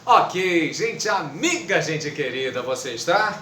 Ok, gente amiga, gente querida, você está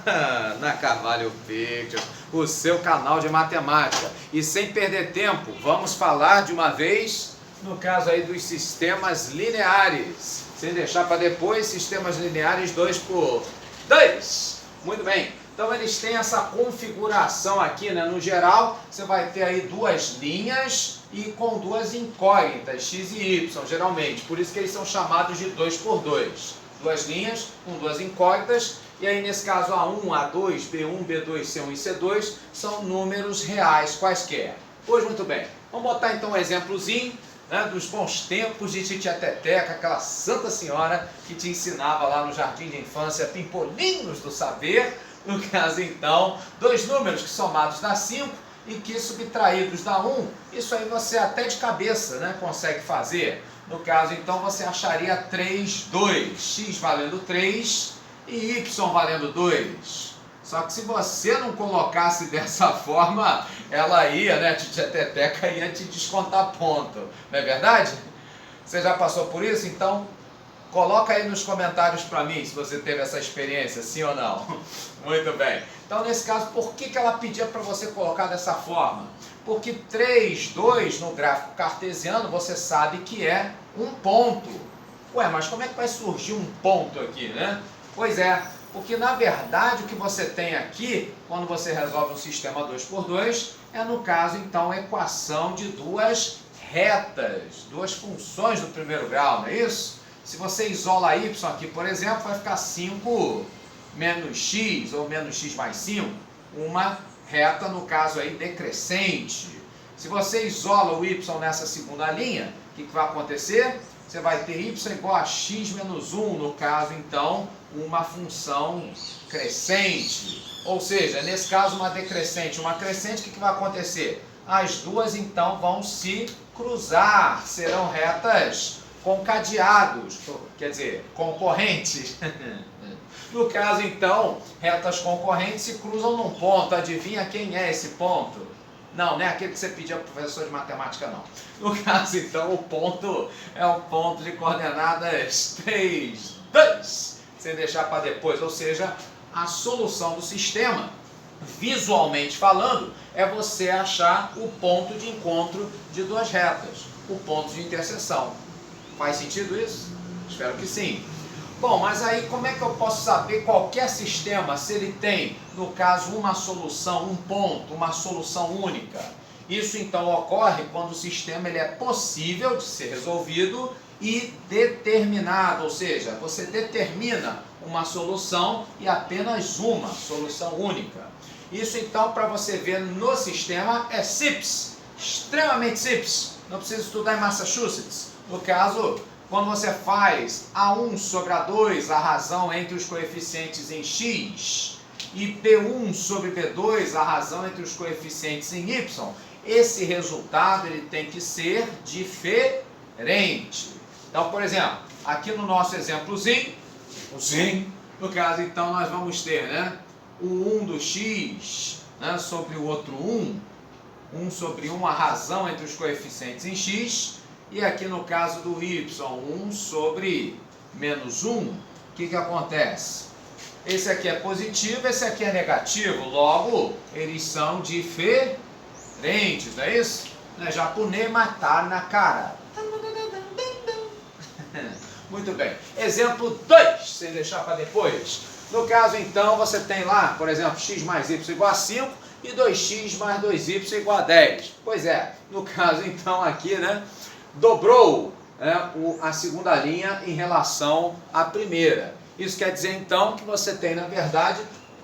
na Carvalho Pictures, o seu canal de matemática. E sem perder tempo, vamos falar de uma vez, no caso aí dos sistemas lineares. Sem deixar para depois, sistemas lineares 2 por 2. Muito bem, então eles têm essa configuração aqui, né? No geral, você vai ter aí duas linhas e com duas incógnitas, x e y, geralmente. Por isso que eles são chamados de 2 por 2. Duas linhas com duas incógnitas, e aí nesse caso A1, A2, B1, B2, C1 e C2 são números reais quaisquer. Pois muito bem, vamos botar então um exemplozinho, né, dos bons tempos de Titia Teteca, aquela santa senhora que te ensinava lá no jardim de infância Pimpolinhos do Saber. No caso então, dois números que somados dá 5 e que subtraídos dá 1, isso aí você até de cabeça, né, consegue fazer. No caso então você acharia 3, 2, x valendo 3 e y valendo 2. Só que se você não colocasse dessa forma, ela ia, né, Titia Teteca ia te descontar ponto, não é verdade? Você já passou por isso? Então coloca aí nos comentários para mim se você teve essa experiência, sim ou não. Muito bem. Então, nesse caso, por que ela pedia para você colocar dessa forma? Porque 3, 2 no gráfico cartesiano você sabe que é um ponto. Ué, mas como é que vai surgir um ponto aqui, né? Pois é, porque na verdade o que você tem aqui, quando você resolve um sistema 2 por 2, é no caso então a equação de duas retas, duas funções do primeiro grau, não é isso? Se você isola y aqui, por exemplo, vai ficar 5 menos x, ou menos x mais 5, uma reta, no caso aí, decrescente. Se você isola o y nessa segunda linha, o que vai acontecer? Você vai ter y igual a x menos 1, no caso, então, uma função crescente. Ou seja, nesse caso, uma decrescente, uma crescente, o que vai acontecer? As duas, então, vão se cruzar, serão retas concadeados, quer dizer, concorrentes. No caso, então, retas concorrentes se cruzam num ponto. Adivinha quem é esse ponto? Não, não é aquele que você pediu para o professor de matemática, não. No caso, então, o ponto é o ponto de coordenadas 3, 2, sem deixar para depois. Ou seja, a solução do sistema, visualmente falando, é você achar o ponto de encontro de duas retas, o ponto de interseção. Faz sentido isso? Espero que sim. Bom, mas aí como é que eu posso saber qualquer sistema se ele tem, no caso, uma solução, um ponto, uma solução única? Isso então ocorre quando o sistema ele é possível de ser resolvido e determinado, ou seja, você determina uma solução e apenas uma solução única. Isso então, para você ver no sistema, é simples, extremamente simples. Não precisa estudar em Massachusetts. No caso, quando você faz A1 sobre A2, a razão entre os coeficientes em x, e B1 sobre B2, a razão entre os coeficientes em y, esse resultado ele tem que ser diferente. Então, por exemplo, aqui no nosso exemplozinho, no caso, então, nós vamos ter, né, o 1 do x, né, sobre o outro 1, 1 sobre 1, a razão entre os coeficientes em x, e aqui no caso do y, 1 sobre menos 1, o que acontece? Esse aqui é positivo, esse aqui é negativo, logo eles são diferentes, não é isso? Japonês matar na cara. Muito bem. Exemplo 2, sem deixar para depois. No caso então, você tem lá, por exemplo, x mais y igual a 5 e 2x mais 2y igual a 10. Pois é, no caso então aqui, né, dobrou, né, a segunda linha em relação à primeira. Isso quer dizer então que você tem na verdade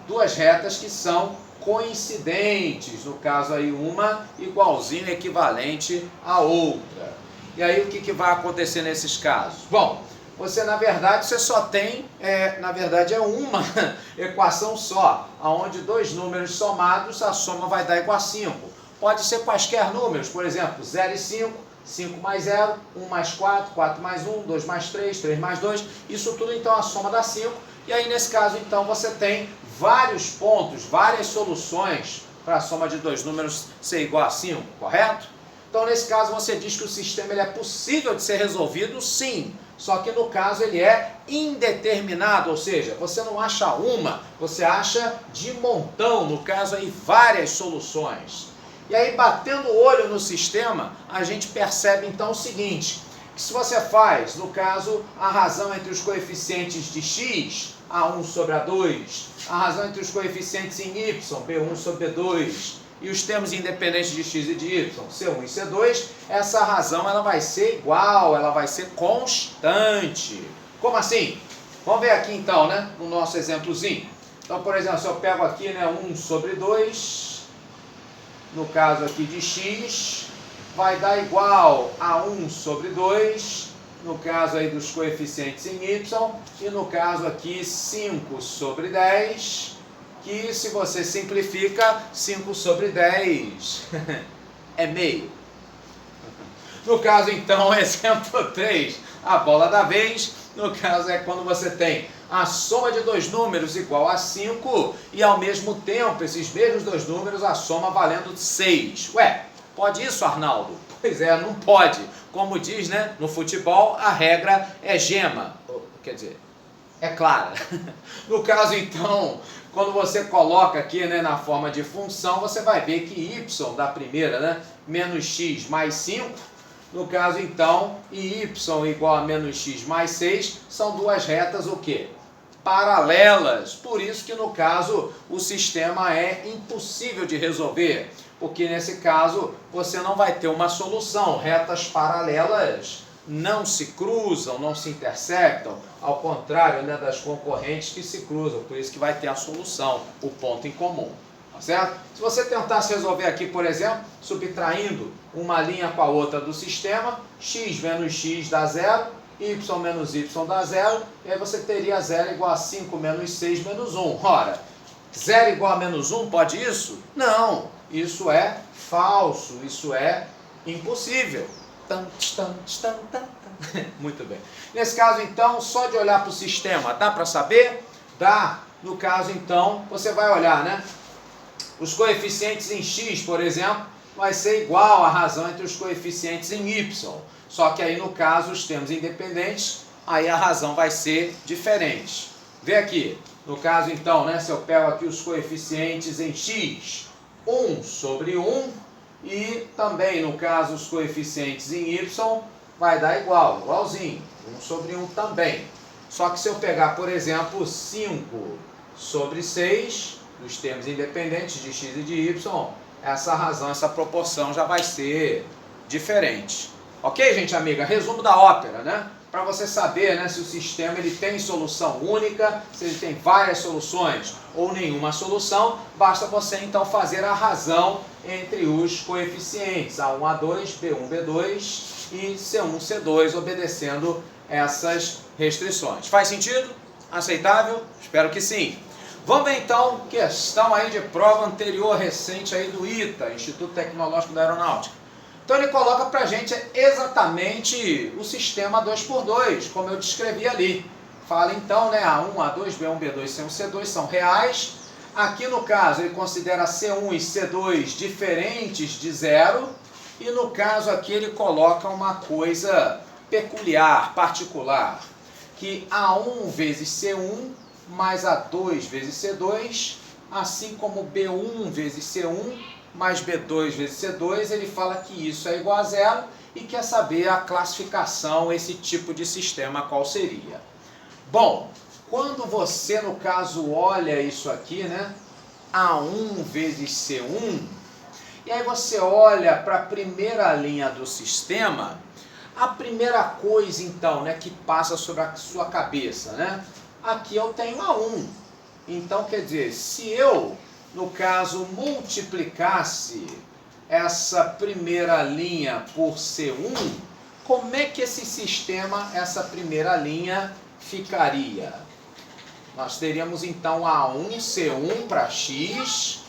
duas retas que são coincidentes, no caso aí uma igualzinha, equivalente à outra. E aí o que vai acontecer nesses casos? Bom, você na verdade você só tem, na verdade é uma equação só, onde dois números somados a soma vai dar igual a 5. Pode ser quaisquer números, por exemplo 0 e 5, 5 mais 0, 1 mais 4, 4 mais 1, 2 mais 3, 3 mais 2, isso tudo então a soma dá 5, e aí nesse caso então você tem vários pontos, várias soluções para a soma de dois números ser igual a 5, correto? Então, nesse caso, você diz que o sistema ele é possível de ser resolvido, sim. Só que no caso ele é indeterminado, ou seja, você não acha uma, você acha de montão, no caso aí várias soluções. E aí batendo o olho no sistema, a gente percebe então o seguinte, que se você faz, no caso, a razão entre os coeficientes de x, A1 sobre A2, a razão entre os coeficientes em y, B1 sobre B2, e os termos independentes de x e de y, C1 e C2, essa razão ela vai ser igual, ela vai ser constante. Como assim? Vamos ver aqui então, né, no nosso exemplozinho. Então, por exemplo, se eu pego aqui, né, 1 sobre 2, no caso aqui de x, vai dar igual a 1 sobre 2, no caso aí dos coeficientes em y, e no caso aqui 5 sobre 10, que se você simplifica, 5 sobre 10 é meio. No caso então, exemplo 3, a bola da vez, no caso é quando você tem a soma de dois números igual a 5 e ao mesmo tempo, esses mesmos dois números, a soma valendo 6. Ué, pode isso, Arnaldo? Pois é, não pode. Como diz, né, no futebol, a regra é gema. Quer dizer, é clara. No caso, então, quando você coloca aqui, né, na forma de função, você vai ver que y da primeira, né, menos x mais 5, no caso, então, e y igual a menos x mais 6, são duas retas o quê? Paralelas. Por isso que, no caso, o sistema é impossível de resolver. Porque, nesse caso, você não vai ter uma solução. Retas paralelas não se cruzam, não se intersectam, ao contrário, né, das concorrentes que se cruzam, por isso que vai ter a solução, o ponto em comum, tá certo? Se você tentasse resolver aqui, por exemplo, subtraindo uma linha com a outra do sistema, x menos x dá 0, y menos y dá 0, e aí você teria 0 igual a 5 menos 6 menos 1. Ora, 0 igual a menos 1, pode isso? Não, isso é falso, isso é impossível. Muito bem. Nesse caso, então, só de olhar para o sistema, dá para saber? Dá. No caso, então, você vai olhar, né? Os coeficientes em x, por exemplo, vai ser igual à razão entre os coeficientes em y. Só que aí, no caso, os termos independentes, aí a razão vai ser diferente. Vê aqui. No caso, então, né? Se eu pego aqui os coeficientes em x, 1 sobre 1, e também, no caso, os coeficientes em y, vai dar igualzinho, 1 sobre 1 também. Só que se eu pegar, por exemplo, 5 sobre 6, dos termos independentes de x e de y, essa razão, essa proporção já vai ser diferente. Ok, gente amiga? Resumo da ópera, né? Para você saber, né, se o sistema ele tem solução única, se ele tem várias soluções ou nenhuma solução, basta você então fazer a razão entre os coeficientes A1, A2, B1, B2 e C1, C2, obedecendo essas restrições. Faz sentido? Aceitável? Espero que sim. Vamos ver então questão aí de prova anterior recente aí do ITA, Instituto Tecnológico da Aeronáutica. Então ele coloca para a gente exatamente o sistema 2x2, como eu descrevi ali. Fala então, né, A1, A2, B1, B2, C1, C2 são reais. Aqui no caso ele considera C1 e C2 diferentes de zero. E no caso aqui ele coloca uma coisa peculiar, particular, que A1 vezes C1 mais A2 vezes C2, assim como B1 vezes C1 mais B2 vezes C2, ele fala que isso é igual a zero e quer saber a classificação, esse tipo de sistema, qual seria. Bom, quando você, no caso, olha isso aqui, né, A1 vezes C1, e aí você olha para a primeira linha do sistema, a primeira coisa, então, né, que passa sobre a sua cabeça, né, aqui eu tenho A1. Então, quer dizer, se eu, no caso, multiplicasse essa primeira linha por C1, como é que esse sistema, essa primeira linha, ficaria? Nós teríamos então A1, C1 para x,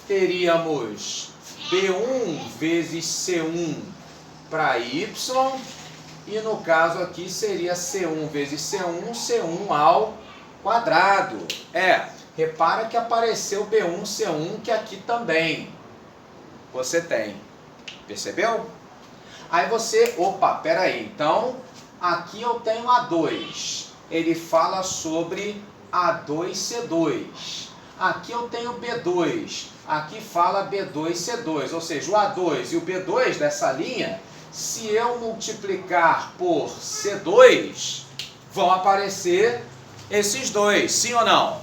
teríamos B1 vezes C1 para y, e no caso aqui seria C1 vezes C1, C1 ao quadrado. Repara que apareceu B1, C1, que aqui também você tem. Percebeu? Aí você, opa, peraí, então aqui eu tenho A2, ele fala sobre A2C2. Aqui eu tenho B2, aqui fala B2C2, ou seja, o A2 e o B2 dessa linha, se eu multiplicar por C2, vão aparecer esses dois, sim ou não?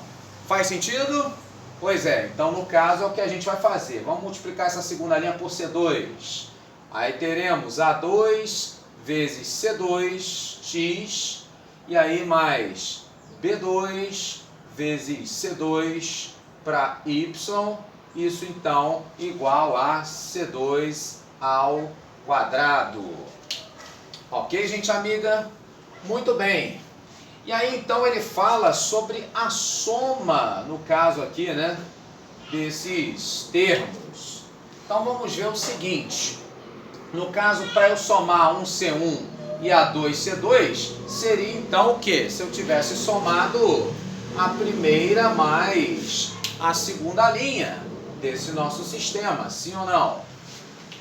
Faz sentido? Pois é, então no caso é o que a gente vai fazer. Vamos multiplicar essa segunda linha por C2. Aí teremos A2 vezes C2x, e aí mais B2 vezes C2 para Y, isso então igual a C2 ao quadrado. Ok, gente amiga? Muito bem. E aí então ele fala sobre a soma, no caso aqui, né, desses termos. Então vamos ver o seguinte. No caso, para eu somar 1C1 e A2C2, seria então o quê? Se eu tivesse somado a primeira mais a segunda linha desse nosso sistema, sim ou não?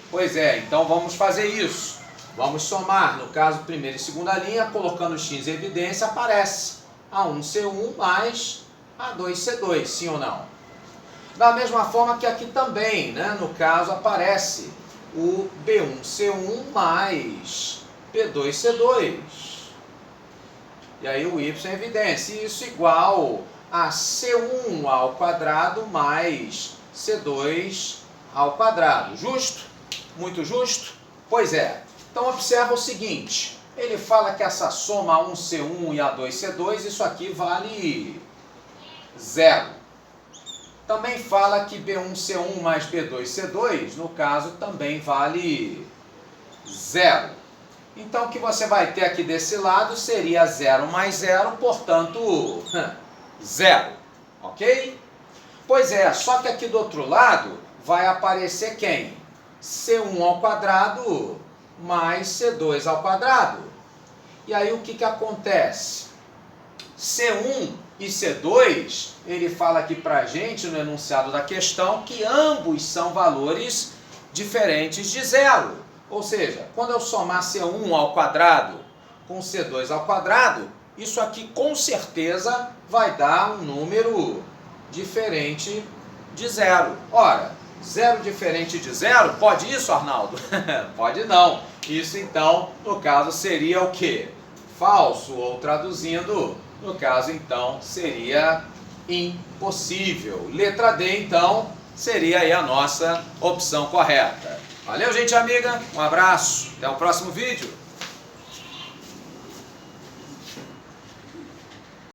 Pois é, então vamos fazer isso. Vamos somar, no caso, primeira e segunda linha, colocando x em evidência, aparece A1C1 mais A2C2, sim ou não? Da mesma forma que aqui também, né, no caso, aparece o B1C1 mais B2C2. E aí o y em evidência, e isso igual a C1 ao quadrado mais C2 ao quadrado. Justo? Muito justo? Pois é. Então observa o seguinte, ele fala que essa soma A1C1 e A2C2, isso aqui vale 0. Também fala que B1C1 mais B2C2, no caso, também vale 0. Então o que você vai ter aqui desse lado seria 0 mais 0, portanto, 0. Ok? Pois é, só que aqui do outro lado vai aparecer quem? C1 ao quadrado mais C2 ao quadrado. E aí o que acontece? C1 e C2, ele fala aqui pra gente no enunciado da questão que ambos são valores diferentes de zero. Ou seja, quando eu somar C1 ao quadrado com C2 ao quadrado, isso aqui com certeza vai dar um número diferente de zero. Ora, zero diferente de zero, pode isso, Arnaldo? Pode não. Isso então, no caso, seria o quê? Falso, ou traduzindo, no caso então, seria impossível. Letra D, então, seria aí a nossa opção correta. Valeu, gente amiga, um abraço, até o próximo vídeo.